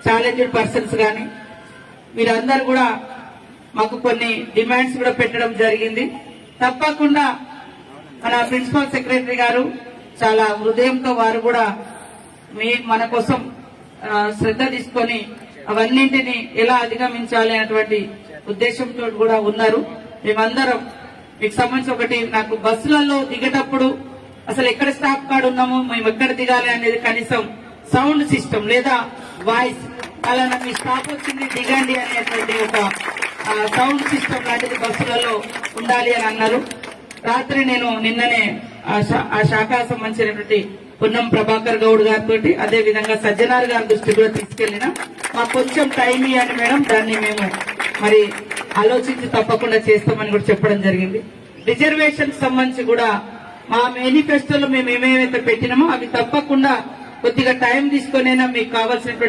Challenged persons కానీ మీరందరూ కూడా మాకు కొన్ని డిమాండ్స్ కూడా పెట్టడం జరిగింది. తప్పకుండా మన ప్రిన్సిపల్ సెక్రటరీ గారు చాలా హృదయంతో వారు కూడా మన కోసం శ్రద్ధ తీసుకొని అవన్నింటినీ ఎలా అధిగమించాలి అనేటువంటి ఉద్దేశంతో కూడా ఉన్నారు. మేమందరం మీకు సంబంధించి ఒకటి, నాకు బస్సులలో దిగేటప్పుడు అసలు ఎక్కడ స్టాప్ కార్డు ఉన్నామో మేము ఎక్కడ దిగాలి అనేది కనీసం సౌండ్ సిస్టమ్ లేదా వాయిస్ అలా నాకు స్టాప్ వచ్చింది దిగండి అనేటువంటి ఒక సౌండ్ సిస్టమ్ లాంటిది బస్సులలో ఉండాలి అని అన్నారు. రాత్రి నేను నిన్ననే ఆ శాఖకు సంబంధించినటువంటి పొన్నం ప్రభాకర్ గౌడ్ గారితో అదే విధంగా సజ్జనార్ గారి దృష్టి కూడా తీసుకెళ్లినా మాకు కొంచెం టైం ఇవ్వండి మేడం, దాన్ని మేము మరి ఆలోచించి తప్పకుండా చేస్తామని కూడా చెప్పడం జరిగింది. రిజర్వేషన్ సంబంధించి కూడా మా మేనిఫెస్టోలో మేము ఏమేమైతే పెట్టినామో అవి తప్పకుండా కొద్దిగా టైం తీసుకునైనా మీకు కావాల్సినటువంటి